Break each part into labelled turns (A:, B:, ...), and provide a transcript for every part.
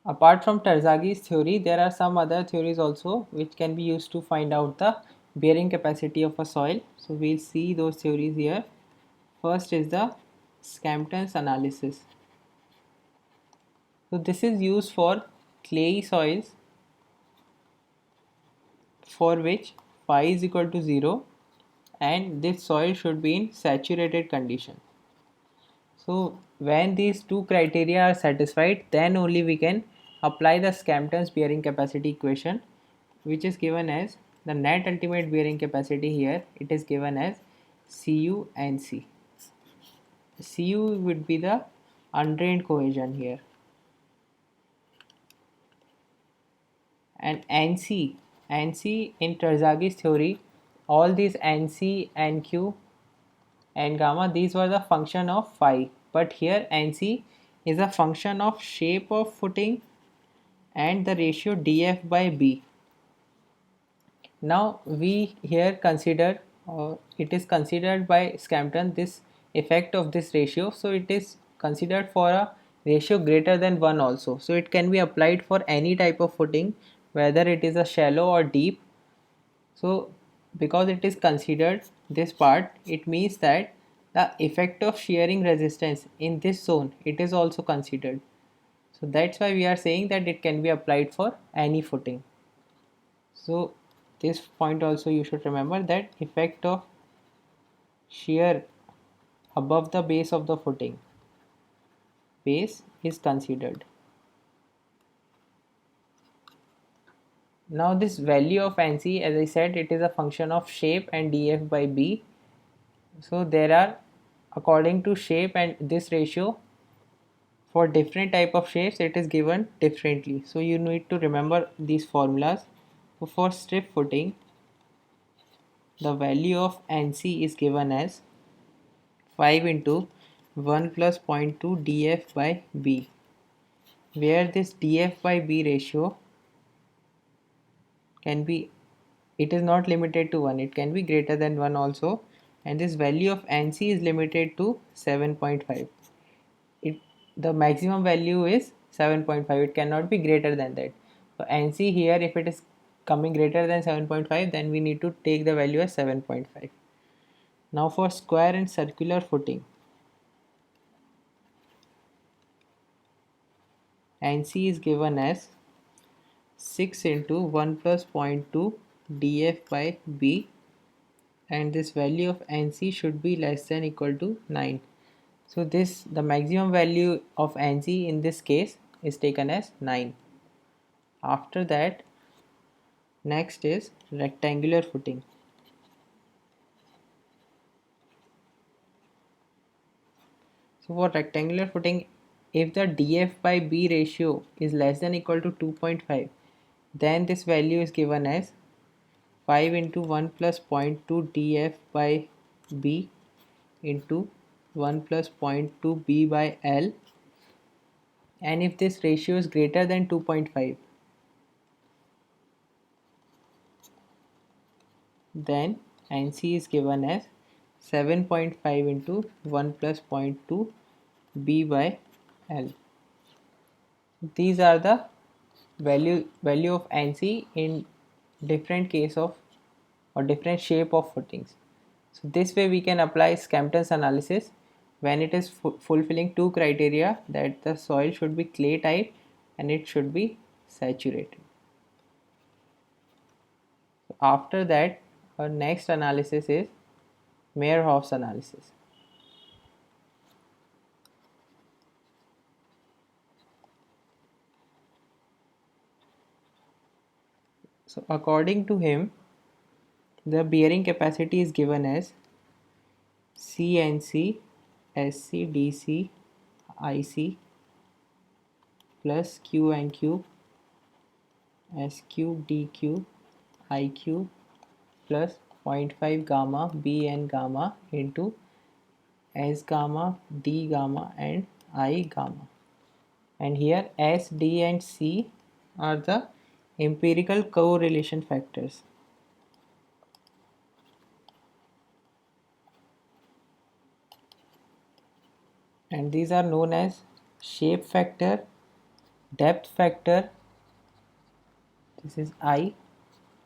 A: Apart from Terzagh's theory, there are some other theories also which can be used to find out the bearing capacity of a soil. So we'll see those theories here. First is the Scampton's analysis. So this is used for clayey soils for which phi is equal to 0 and this soil should be in saturated condition. So when these two criteria are satisfied, then only we can apply the Scampton's bearing capacity equation, which is given as the net ultimate bearing capacity. Here it is given as Cu and C. Cu would be the undrained cohesion here, and NC in Terzaghi's theory, all these NC, NQ and gamma, these were the function of phi, but here NC is a function of shape of footing and the ratio df by b. Now we here consider, it is considered by Scampton, this effect of this ratio, so it is considered for a ratio greater than 1 also, so it can be applied for any type of footing whether it is a shallow or deep. So because it is considered this part, it means that the effect of shearing resistance in this zone, it is also considered. So that's why we are saying that it can be applied for any footing. So this point also you should remember, that effect of shear above the base of the footing base is considered. Now this value of NC, as I said, it is a function of shape and df by b. So there are, according to shape and this ratio, for different type of shapes it is given differently, so you need to remember these formulas. So for strip footing, the value of NC is given as 5 into 1 plus 0.2 df by b, where this df by b ratio can be, it is not limited to 1, it can be greater than 1 also, and this value of NC is limited to 7.5. It, the maximum value is 7.5, it cannot be greater than that. So NC here, if it is coming greater than 7.5, then we need to take the value as 7.5. Now for square and circular footing, NC is given as 6 into 1 plus 0.2 df by b, and this value of NC should be less than equal to 9. So this, the maximum value of NC in this case is taken as 9. After that, next is rectangular footing. So for rectangular footing, if the df by b ratio is less than equal to 2.5, then this value is given as 5 into 1 plus 0.2 df by b into 1 plus 0.2 b by l, and if this ratio is greater than 2.5, then NC is given as 7.5 into 1 plus 0.2 b by l. These are the value of NC in different case of or different shape of footings. So this way we can apply Scampton's analysis when it is fulfilling two criteria, that the soil should be clay type and it should be saturated. After that, our next analysis is Meyerhoff's analysis. So according to him, the bearing capacity is given as CNC SC DC IC plus Q and Q SQ DQ IQ plus 0.5 gamma B and gamma into S gamma D gamma and I gamma, and here S, D and C are the empirical correlation factors. And these are known as shape factor depth factor, this is I,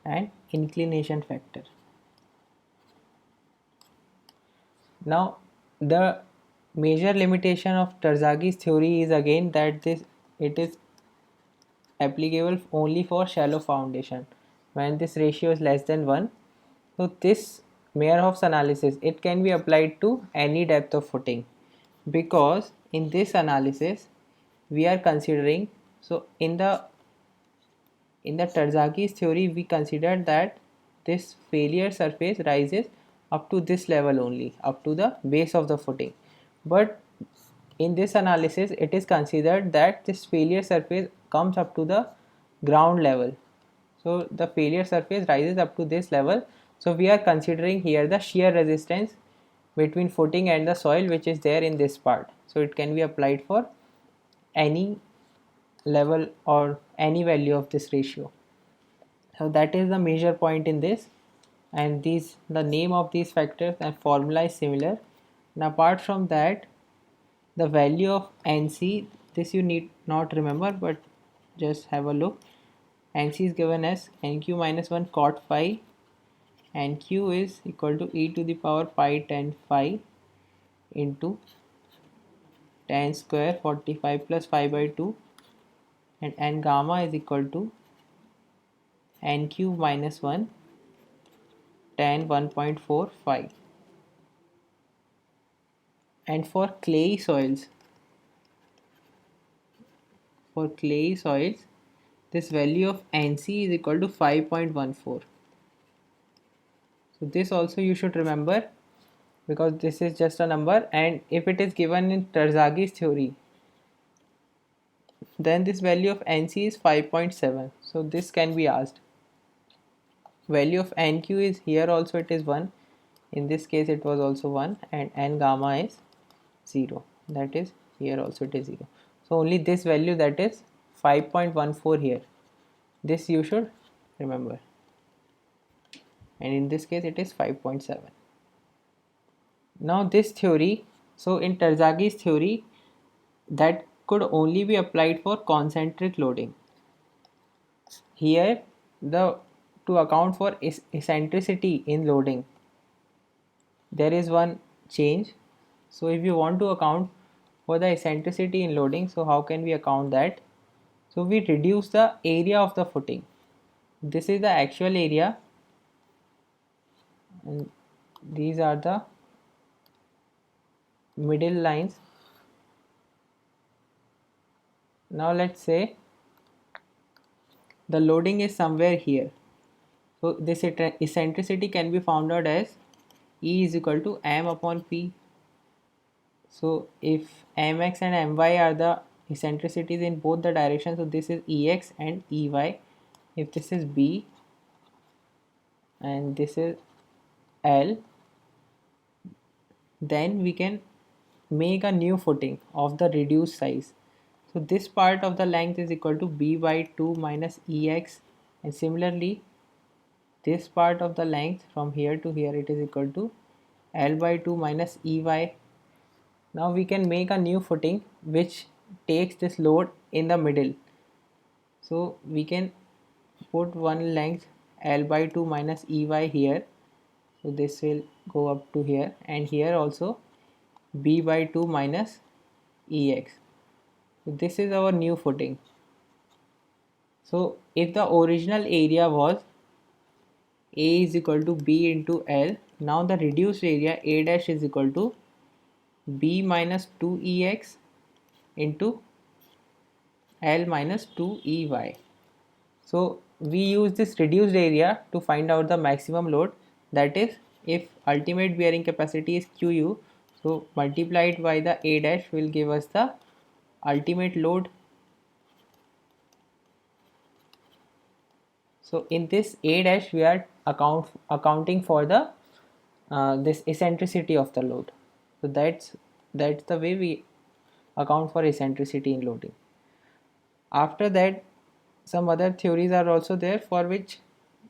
A: and inclination factor. Now the major limitation of Terzaghis theory is again that it is applicable only for shallow foundation when this ratio is less than 1. So this Meyerhoff's analysis, it can be applied to any depth of footing, because in this analysis we are considering, so in the Terzaghis theory we considered that this failure surface rises up to this level only, up to the base of the footing, but in this analysis it is considered that this failure surface comes up to the ground level. So the failure surface rises up to this level. So we are considering here the shear resistance between footing and the soil which is there in this part. So it can be applied for any level or any value of this ratio. So that is the major point in this, and these, the name of these factors and formula is similar. And apart from that, the value of NC, this you need not remember, but just have a look. NC is given as NQ minus 1 cot phi, and Q is equal to e to the power pi tan phi into tan square 45 plus phi by 2, and n gamma is equal to NQ minus 1 tan 1.45. And for clayey soils, this value of NC is equal to 5.14. So this also you should remember, because this is just a number, and if it is given in Terzaghis theory, then this value of NC is 5.7. So this can be asked. Value of NQ is here also it is 1. In this case it was also 1, and n gamma is 0. That is here also it is 0. So only this value, that is 5.14 here. This you should remember. And in this case it is 5.7. Now this theory, so in Terzaghis theory, that could only be applied for concentric loading. Here the, to account for eccentricity in loading, there is one change. So if you want to account for the eccentricity in loading, so how can we account that? So we reduce the area of the footing. This is the actual area, and these are the middle lines. Now let's say the loading is somewhere here. So this eccentricity can be found out as E is equal to m upon p. So if mx and my are the eccentricities in both the directions, so this is ex and ey. If this is b and this is L, then we can make a new footing of the reduced size. So this part of the length is equal to b by 2 minus ex, and similarly this part of the length from here to here, it is equal to L by 2 minus ey. Now we can make a new footing which takes this load in the middle. So we can put one length L by 2 minus ey here. So this will go up to here, and here also b by 2 minus ex. So this is our new footing. So if the original area was A is equal to B into L, now the reduced area A dash is equal to B minus 2ex into L minus 2ey. So we use this reduced area to find out the maximum load, that is if ultimate bearing capacity is Qu, so multiplied by the A dash will give us the ultimate load. So in this A dash we are accounting for the this eccentricity of the load. So that's the way we account for eccentricity in loading. After that, some other theories are also there for which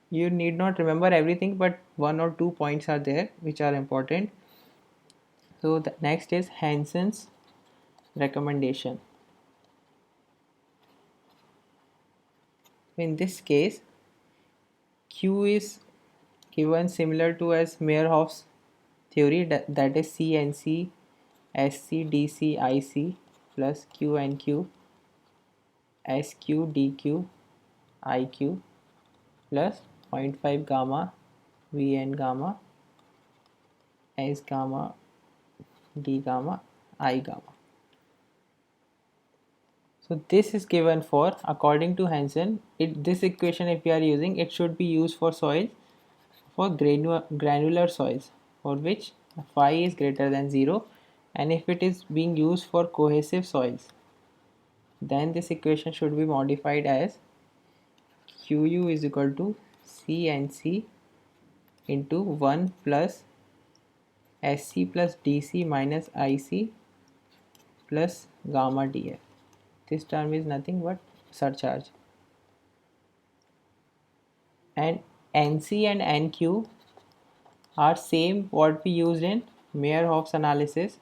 A: you need not remember everything, but one or two points are there which are important. So the next is Hansen's recommendation. In this case, Q is given similar to as Meyerhoff's theory, that is CNC SC IC plus QNQ SQ DQ IQ plus 0.5 gamma VN gamma S gamma D gamma I gamma. So this is given for, according to Hansen, this equation if we are using, it should be used for soil, for granular soils, for which phi is greater than 0, and if it is being used for cohesive soils, then this equation should be modified as Qu is equal to CNC into 1 plus SC plus DC minus IC plus gamma df. This term is nothing but surcharge. And NC and NQ are same what we used in Meyerhoff's analysis,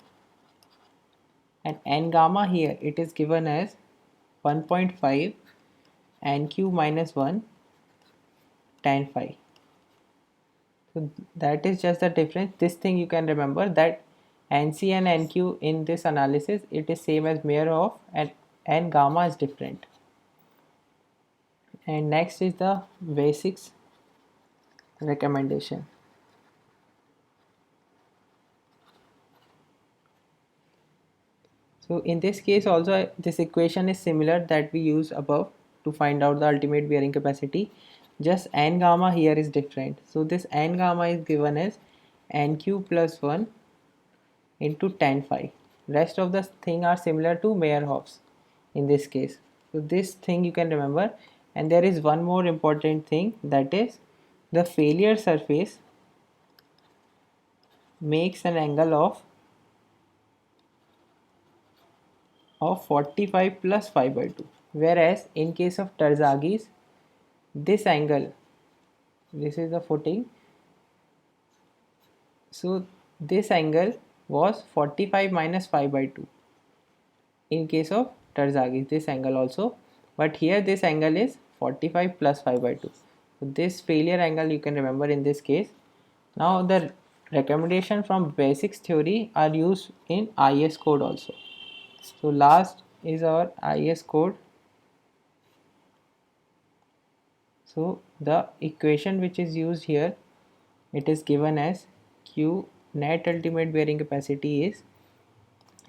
A: and N gamma here it is given as 1.5 NQ minus 1 tan phi. So that is just the difference. This thing you can remember, that NC and NQ in this analysis it is same as Meyerhoff, and N gamma is different. And next is the basics recommendation. So in this case also this equation is similar that we used above to find out the ultimate bearing capacity, just N gamma here is different. So this N gamma is given as NQ plus 1 into tan phi. Rest of the thing are similar to Meyerhoff's in this case. So this thing you can remember, and there is one more important thing, that is the failure surface makes an angle of 45 plus 5 by 2, whereas in case of Terzaghi's this angle, this is the footing, so this angle was 45 minus 5 by 2 in case of Terzaghi's, this angle also, but here this angle is 45 plus 5 by 2. So this failure angle you can remember in this case. Now the recommendation from basics theory are used in IS code also. So last is our IS code. So the equation which is used here, it is given as Q net ultimate bearing capacity is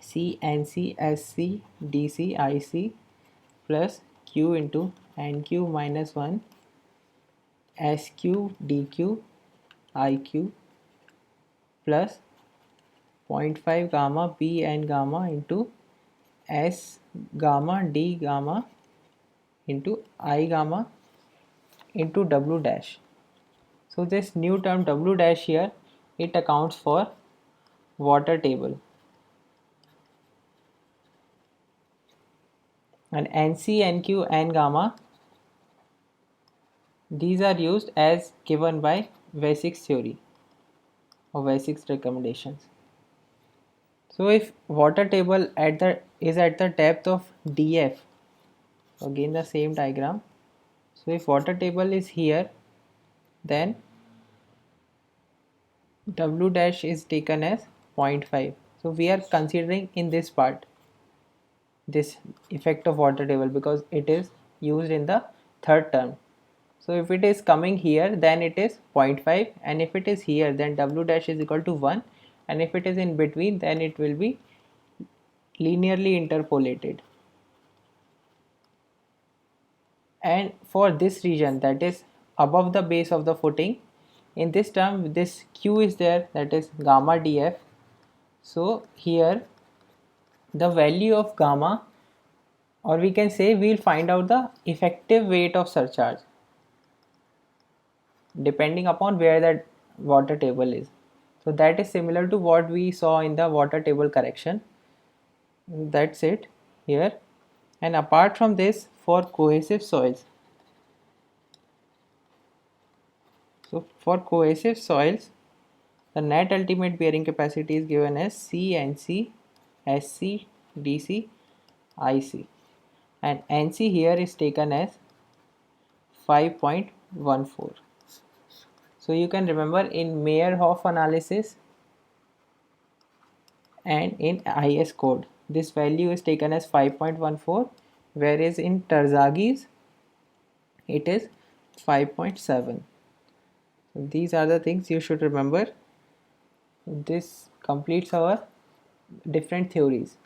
A: CNC SC DC IC plus Q into NQ minus 1 SQ DQ IQ plus 0.5 gamma B and gamma into S gamma D gamma into I gamma into W dash. So this new term W dash here, it accounts for water table, and NC, NQ and gamma, these are used as given by basics theory or basics recommendations. So if water table is at the depth of df, again the same diagram, so if water table is here, then W dash is taken as 0.5. So we are considering in this part this effect of water table because it is used in the third term. So if it is coming here, then it is 0.5, and if it is here, then W dash is equal to 1, and if it is in between, then it will be linearly interpolated. And for this region, that is above the base of the footing, in this term this Q is there, that is gamma df. So here the value of gamma, or we can say we will find out the effective weight of surcharge depending upon where that water table is. So that is similar to what we saw in the water table correction. That's it here. And apart from this, for cohesive soils, so for cohesive soils, the net ultimate bearing capacity is given as CNC SC DC IC, and NC here is taken as 5.14. So you can remember in Meyerhof analysis and in IS code this value is taken as 5.14, whereas in Terzaghis it is 5.7. These are the things you should remember. This completes our different theories.